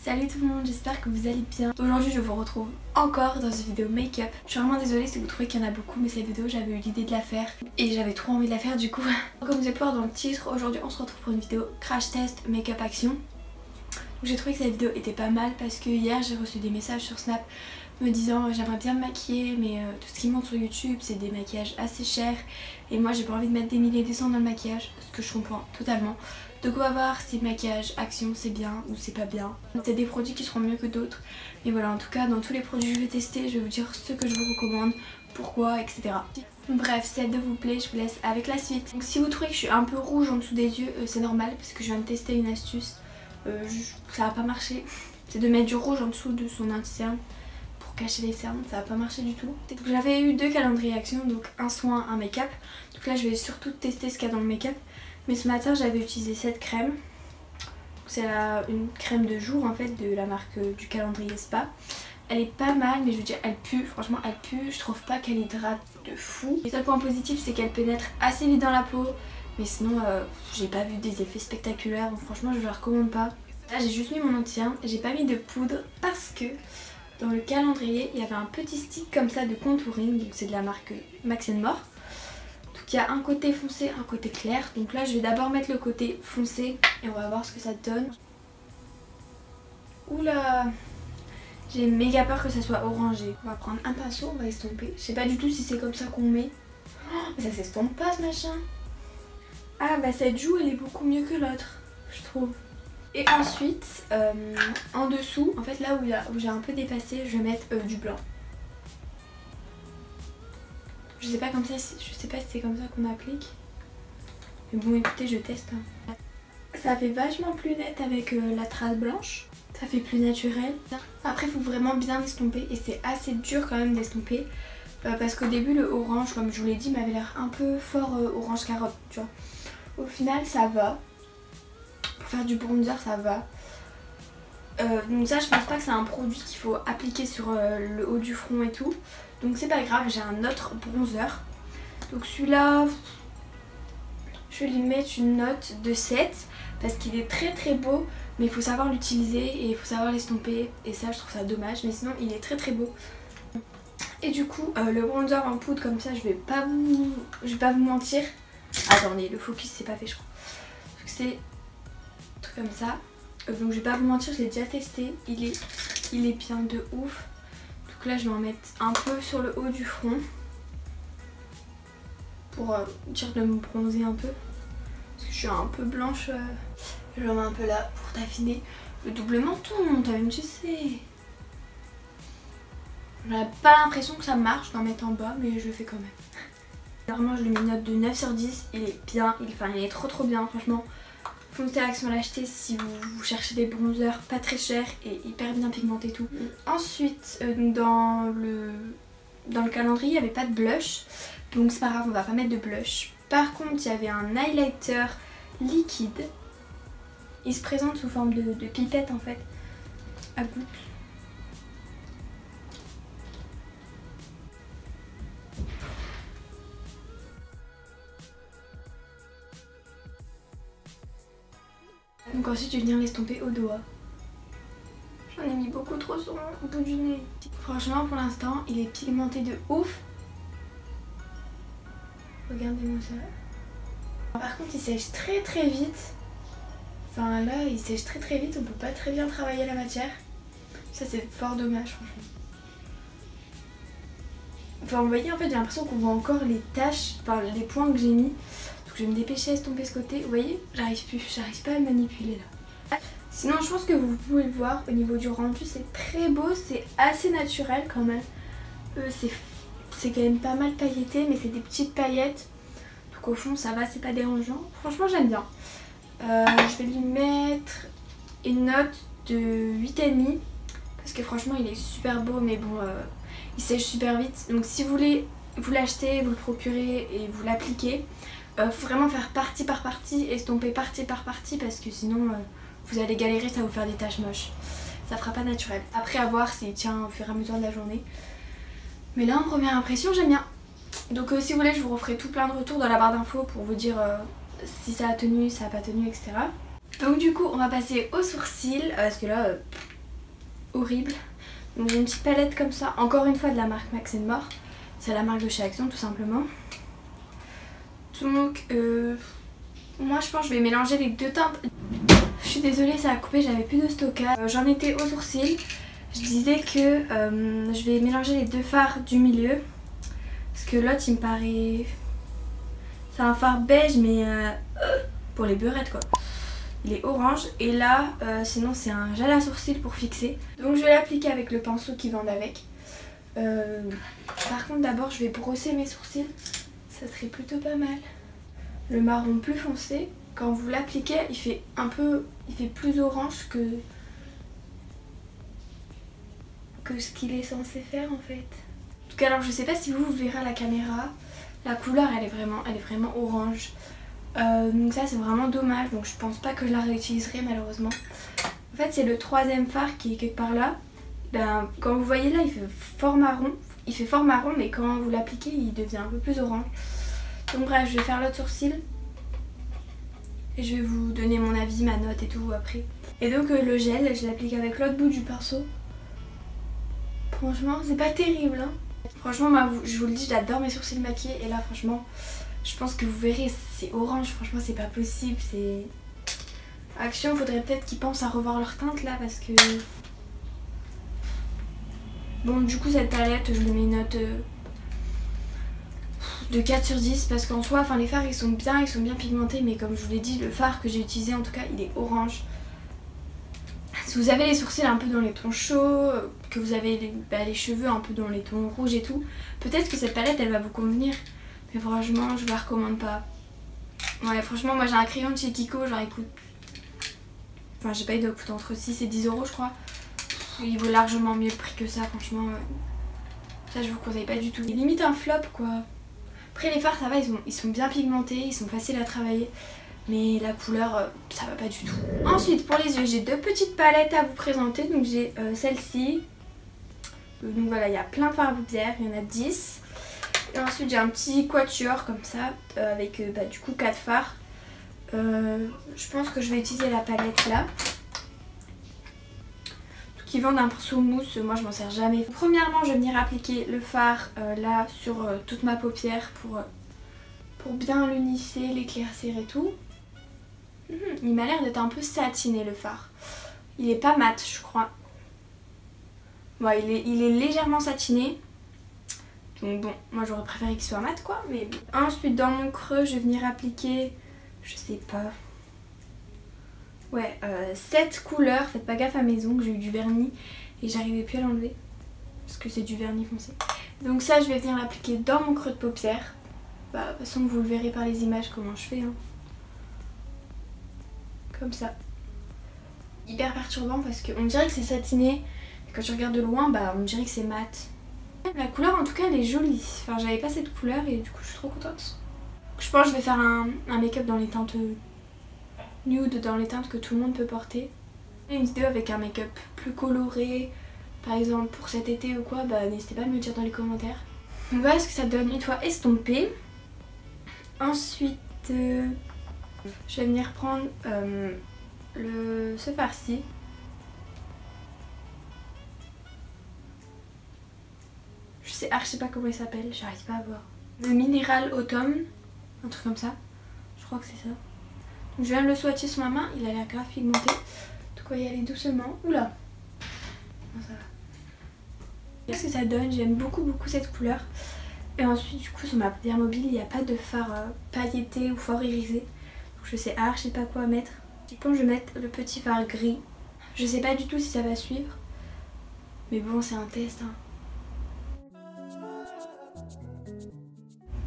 Salut tout le monde, j'espère que vous allez bien. Aujourd'hui je vous retrouve encore dans une vidéo make-up. Je suis vraiment désolée si vous trouvez qu'il y en a beaucoup, mais cette vidéo j'avais eu l'idée de la faire et j'avais trop envie de la faire du coup. Comme vous avez pu voir dans le titre, aujourd'hui on se retrouve pour une vidéo crash test make-up action. J'ai trouvé que cette vidéo était pas mal parce que hier j'ai reçu des messages sur Snap me disant j'aimerais bien me maquiller mais tout ce qu'ils montrent sur YouTube c'est des maquillages assez chers et moi j'ai pas envie de mettre des milliers et des cents dans le maquillage, ce que je comprends totalement. Donc on va voir si le maquillage action c'est bien ou c'est pas bien. C'est des produits qui seront mieux que d'autres. Mais voilà, en tout cas dans tous les produits que je vais tester, je vais vous dire ce que je vous recommande, pourquoi, etc. Bref, si cette vidéo vous plaît, je vous laisse avec la suite. Donc si vous trouvez que je suis un peu rouge en dessous des yeux, c'est normal parce que je viens de tester une astuce. Ça va pas marcher. C'est de mettre du rouge en dessous de son anti-cerne pour cacher les cernes, ça va pas marcher du tout. J'avais eu 2 calendriers action, donc un soin, un make-up. Donc là je vais surtout tester ce qu'il y a dans le make-up. Mais ce matin j'avais utilisé cette crème. C'est une crème de jour en fait de la marque du calendrier Spa. Elle est pas mal mais je veux dire elle pue, franchement elle pue. Je trouve pas qu'elle hydrate de fou. Le seul point positif c'est qu'elle pénètre assez vite dans la peau. Mais sinon j'ai pas vu des effets spectaculaires, donc franchement je la recommande pas. Là j'ai juste mis mon anti-cerne, j'ai pas mis de poudre parce que dans le calendrier il y avait un petit stick comme ça de contouring. Donc c'est de la marque Max & More. Il y a un côté foncé, un côté clair. Donc là je vais d'abord mettre le côté foncé et on va voir ce que ça donne. Oula, j'ai méga peur que ça soit orangé. On va prendre un pinceau, on va estomper. Je sais pas du tout si c'est comme ça qu'on met. Oh, mais ça s'estompe pas ce machin. Ah bah cette joue elle est beaucoup mieux que l'autre, je trouve. Et ensuite en dessous, en fait là où j'ai un peu dépassé, je vais mettre du blanc. Je sais pas si c'est comme ça qu'on applique. Mais bon écoutez, je teste. Ça fait vachement plus net avec la trace blanche. Ça fait plus naturel. Après il faut vraiment bien estomper et c'est assez dur quand même d'estomper. Parce qu'au début le orange, comme je vous l'ai dit, m'avait l'air un peu fort orange carotte, tu vois. Au final ça va. Pour faire du bronzer ça va. Donc ça je pense pas que c'est un produit qu'il faut appliquer sur le haut du front et tout. Donc c'est pas grave, j'ai un autre bronzer. Donc celui-là, je vais lui mettre une note de 7 parce qu'il est très très beau. Mais il faut savoir l'utiliser et il faut savoir l'estomper. Et ça je trouve ça dommage, mais sinon il est très très beau. Et du coup le bronzer en poudre comme ça, je vais pas vous mentir. Attendez, le focus c'est pas fait je crois. C'est un truc comme ça. Donc je vais pas vous mentir, je l'ai déjà testé. Il est bien de ouf. Donc là je vais en mettre un peu sur le haut du front pour dire de me bronzer un peu parce que je suis un peu blanche. Je le mets un peu là pour t'affiner. Le double menton, t'as même tu sais. J'ai pas l'impression que ça marche d'en mettre en bas mais je le fais quand même. Clairement je lui mets une note de 9 sur 10. Il est bien, il est trop bien franchement. Foncez Action l'acheter si vous cherchez des bronzers pas très chers et hyper bien pigmentés et tout. Ensuite dans le calendrier il n'y avait pas de blush. Donc c'est pas grave, on va pas mettre de blush. Par contre il y avait un highlighter liquide. Il se présente sous forme de pipette en fait, à gouttes. Donc ensuite je vais venir l'estomper au doigt. J'en ai mis beaucoup trop sur le bout du nez. Franchement pour l'instant il est pigmenté de ouf. Regardez-moi ça. Par contre il sèche très très vite. Enfin là il sèche très vite, on peut pas très bien travailler la matière. Ça c'est fort dommage franchement. Enfin vous voyez en fait j'ai l'impression qu'on voit encore les taches, enfin les points que j'ai mis. Donc je vais me dépêcher à estomper ce côté. Vous voyez, j'arrive pas à le manipuler là. Sinon je pense que vous pouvez le voir au niveau du rendu, c'est très beau, c'est assez naturel quand même. C'est quand même pas mal pailleté mais c'est des petites paillettes. Donc au fond ça va, c'est pas dérangeant. Franchement j'aime bien. Je vais lui mettre une note de 8,5 parce que franchement il est super beau mais bon il sèche super vite. Donc si vous voulez vous l'acheter, vous le procurez et vous l'appliquez. Faut vraiment faire partie par partie, estomper partie par partie parce que sinon vous allez galérer, ça va vous faire des taches moches. Ça fera pas naturel. Après à voir s'il tient au fur et à mesure de la journée. Mais là en première impression j'aime bien. Donc si vous voulez je vous referai tout plein de retours dans la barre d'infos pour vous dire si ça a tenu, ça a pas tenu, etc. Donc du coup on va passer aux sourcils parce que là horrible. Donc j'ai une petite palette comme ça, encore une fois de la marque Max More. C'est la marque de chez Action tout simplement. Donc moi je pense que je vais mélanger les deux teintes. Je suis désolée, ça a coupé, j'avais plus de stockage. J'en étais aux sourcils. Je disais que je vais mélanger les deux fards du milieu. Parce que l'autre il me paraît... C'est un fard beige mais pour les beurrettes quoi. Il est orange et là sinon c'est un gel à sourcils pour fixer. Donc je vais l'appliquer avec le pinceau qui vend avec. Par contre d'abord je vais brosser mes sourcils. Ça serait plutôt pas mal. Le marron plus foncé, quand vous l'appliquez, il fait plus orange que ce qu'il est censé faire en fait. En tout cas alors je sais pas si vous verrez à la caméra, la couleur elle est vraiment orange. Donc ça c'est vraiment dommage, donc je pense pas que je la réutiliserai malheureusement. En fait c'est le troisième fard qui est quelque part là. Ben, quand vous voyez là il fait fort marron mais quand vous l'appliquez il devient un peu plus orange. Donc bref je vais faire l'autre sourcil et je vais vous donner mon avis, ma note et tout après. Et donc le gel je l'applique avec l'autre bout du pinceau. Franchement c'est pas terrible hein. Franchement moi, je vous le dis, j'adore mes sourcils maquillés et là franchement je pense que vous verrez c'est orange, franchement c'est pas possible. C'est Action, faudrait peut-être qu'ils pensent à revoir leur teinte là parce que... Bon du coup cette palette je lui mets une note de 4 sur 10 parce qu'en soi enfin les fards ils sont bien pigmentés mais comme je vous l'ai dit le fard que j'ai utilisé en tout cas il est orange. Si vous avez les sourcils un peu dans les tons chauds, que vous avez les cheveux un peu dans les tons rouges et tout, peut-être que cette palette elle va vous convenir mais franchement je vous la recommande pas. Ouais franchement moi j'ai un crayon de chez Kiko genre il coûte... Enfin j'ai pas eu de coûte entre 6 et 10 euros je crois. Il vaut largement mieux le prix que ça franchement. Ça je vous conseille pas du tout. C'est limite un flop quoi. Après les fards ça va, ils sont bien pigmentés, ils sont faciles à travailler. Mais la couleur ça va pas du tout. Ensuite pour les yeux j'ai deux petites palettes à vous présenter. Donc j'ai celle-ci. Donc voilà il y a plein de fards à paupières, il y en a 10. Et ensuite j'ai un petit quatuor comme ça avec du coup 4 fards. Je pense que je vais utiliser la palette là. Qui vendent un pinceau mousse, moi je m'en sers jamais. Premièrement je vais venir appliquer le fard là sur toute ma paupière pour bien l'unifier, l'éclaircir et tout. Il m'a l'air d'être un peu satiné le fard. Il est pas mat je crois. Ouais, il est légèrement satiné. Donc bon, moi j'aurais préféré qu'il soit mat quoi. Mais bon. Ensuite dans mon creux je vais venir appliquer, je sais pas... Ouais, 7 couleurs, faites pas gaffe à mes ongles, j'ai eu du vernis et j'arrivais plus à l'enlever parce que c'est du vernis foncé. Donc ça je vais venir l'appliquer dans mon creux de paupière. Bah, de toute façon vous le verrez par les images comment je fais. Hein. Comme ça. Hyper perturbant parce qu'on dirait que c'est satiné. Et quand tu regardes de loin, bah on dirait que c'est mat. La couleur en tout cas elle est jolie. Enfin j'avais pas cette couleur et du coup je suis trop contente. Je pense que je vais faire un make-up dans les teintes... nude, dans les teintes que tout le monde peut porter. Une vidéo avec un make-up plus coloré, par exemple pour cet été ou quoi, bah n'hésitez pas à me le dire dans les commentaires. Donc voilà ce que ça donne une fois estompé. Ensuite, je vais venir prendre ce fard-ci. Je sais pas comment il s'appelle, j'arrive pas à voir. Le Minéral Automne, un truc comme ça. Je crois que c'est ça. Donc je viens de le swatcher sur ma main, il a l'air grave pigmenté. Donc on va y aller doucement. Oula, non, ça va. Qu'est-ce que ça donne? J'aime beaucoup cette couleur. Et ensuite du coup sur ma paupière mobile il n'y a pas de fard pailleté ou fort irisé. Donc je sais pas quoi mettre. Je pense que je vais mettre le petit fard gris. Je sais pas du tout si ça va suivre. Mais bon c'est un test. Hein.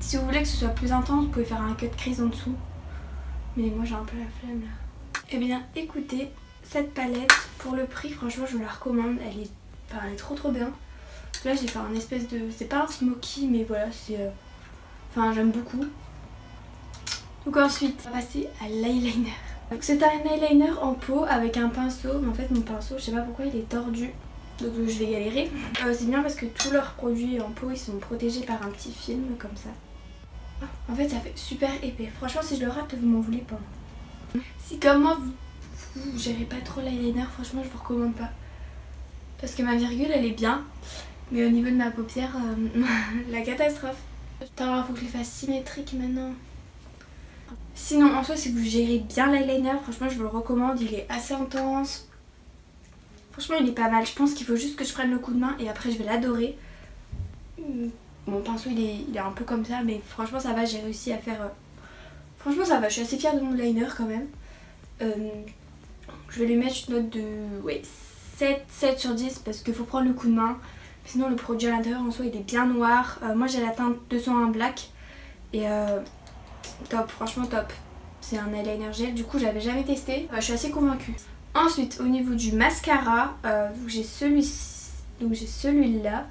Si vous voulez que ce soit plus intense, vous pouvez faire un cut crease en dessous. Mais moi j'ai un peu la flemme là. Eh bien écoutez, cette palette pour le prix franchement je vous la recommande. Elle est trop bien. Là j'ai fait un espèce de... C'est pas un smoky mais voilà c'est... Enfin j'aime beaucoup. Donc ensuite on va passer à l'eyeliner. Donc c'est un eyeliner en pot avec un pinceau. Mais en fait mon pinceau je sais pas pourquoi il est tordu. Donc je vais galérer. C'est bien parce que tous leurs produits en pot ils sont protégés par un petit film comme ça. En fait ça fait super épais. Franchement si je le rate vous m'en voulez pas. Si comme moi vous gérez pas trop l'eyeliner, franchement je vous recommande pas. parce que ma virgule elle est bien, mais au niveau de ma paupière, la catastrophe. Putain, faut que je les fasse symétriques maintenant. Sinon en soi si vous gérez bien l'eyeliner, franchement je vous le recommande, il est assez intense. Franchement il est pas mal, je pense qu'il faut juste que je prenne le coup de main et après je vais l'adorer. Mon pinceau il est un peu comme ça mais franchement ça va, j'ai réussi à faire... Franchement ça va, je suis assez fière de mon liner quand même. Je vais lui mettre une note de 7 sur 10 parce qu'il faut prendre le coup de main. Sinon le produit à l'intérieur en soi il est bien noir. Moi j'ai la teinte 201 Black et top, franchement top. C'est un eyeliner gel, du coup j'avais jamais testé, je suis assez convaincue. Ensuite au niveau du mascara, donc j'ai celui-là.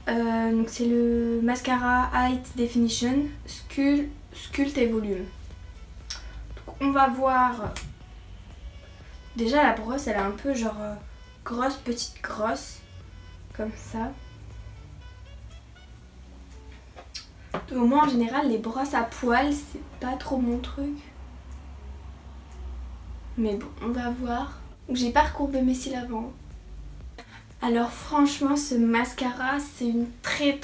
Donc c'est le mascara Height Definition Sculpt et Volume. Donc on va voir. Déjà la brosse elle est un peu genre grosse, petite grosse. Comme ça. Donc moi en général les brosses à poils c'est pas trop mon truc. Mais bon on va voir. Donc j'ai pas recourbé mes cils avant. Alors franchement ce mascara c'est une très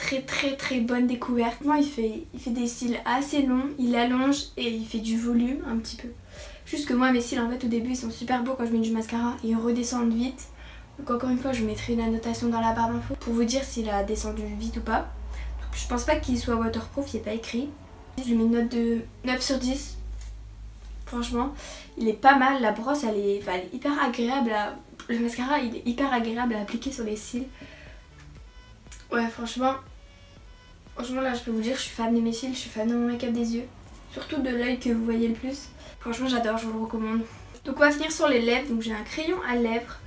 bonne découverte. Moi il fait des cils assez longs, il allonge et il fait du volume un petit peu. Juste que moi mes cils en fait au début ils sont super beaux quand je mets du mascara et ils redescendent vite. Donc encore une fois je mettrai une annotation dans la barre d'infos pour vous dire s'il a descendu vite ou pas. Donc, je pense pas qu'il soit waterproof, il n'est pas écrit. Je lui mets une note de 9 sur 10. Franchement il est pas mal, la brosse elle est hyper agréable à... Le mascara il est hyper agréable à appliquer sur les cils. Ouais franchement là je peux vous dire je suis fan de mes cils, je suis fan de mon make-up des yeux. Surtout de l'œil que vous voyez le plus. Franchement j'adore, je vous le recommande. Donc on va finir sur les lèvres, donc j'ai un crayon à lèvres.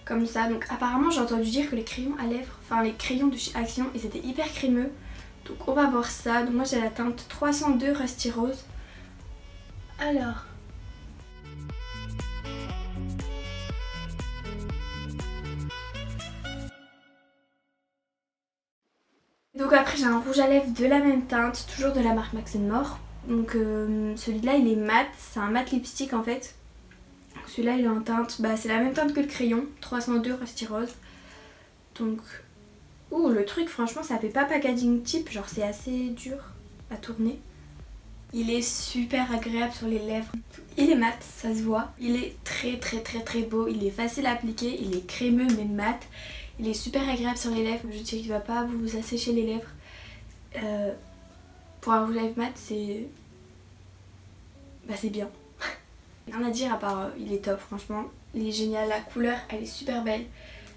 Comme ça, donc apparemment j'ai entendu dire que les crayons à lèvres, enfin les crayons de chez Action, ils étaient hyper crémeux. Donc on va voir ça. Donc moi j'ai la teinte 302 Rusty Rose. Alors... Donc après j'ai un rouge à lèvres de la même teinte, toujours de la marque Max & More. Donc celui-là il est mat, c'est un mat lipstick en fait. Celui-là il est en teinte, c'est la même teinte que le crayon, 302 Rusty Rose. Donc, le truc franchement ça fait pas packaging type, genre c'est assez dur à tourner. Il est super agréable sur les lèvres. Il est mat, ça se voit. Il est très beau, il est facile à appliquer, il est crémeux mais mat. Il est super agréable sur les lèvres, je dirais qu'il va pas vous assécher les lèvres. Pour un rouge à lèvres mat c'est bien. Rien à dire à part il est top franchement, il est génial, la couleur elle est super belle.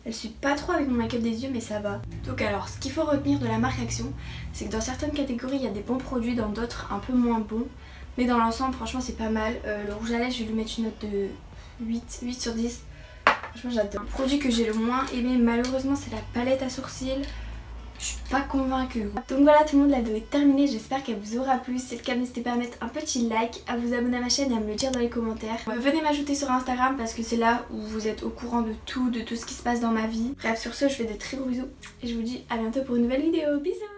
Elle suit pas trop avec mon make-up des yeux mais ça va. Donc alors ce qu'il faut retenir de la marque Action, c'est que dans certaines catégories il y a des bons produits, dans d'autres un peu moins bons. Mais dans l'ensemble franchement c'est pas mal. Le rouge à lèvres je vais lui mettre une note de 8 sur 10. Franchement j'adore. Le produit que j'ai le moins aimé malheureusement c'est la palette à sourcils. Je suis pas convaincue. Donc voilà tout le monde, la vidéo est terminée, j'espère qu'elle vous aura plu. Si c'est le cas n'hésitez pas à mettre un petit like, à vous abonner à ma chaîne et à me le dire dans les commentaires. Venez m'ajouter sur Instagram parce que c'est là où vous êtes au courant de tout ce qui se passe dans ma vie. Bref sur ce je fais de très gros bisous et je vous dis à bientôt pour une nouvelle vidéo. Bisous.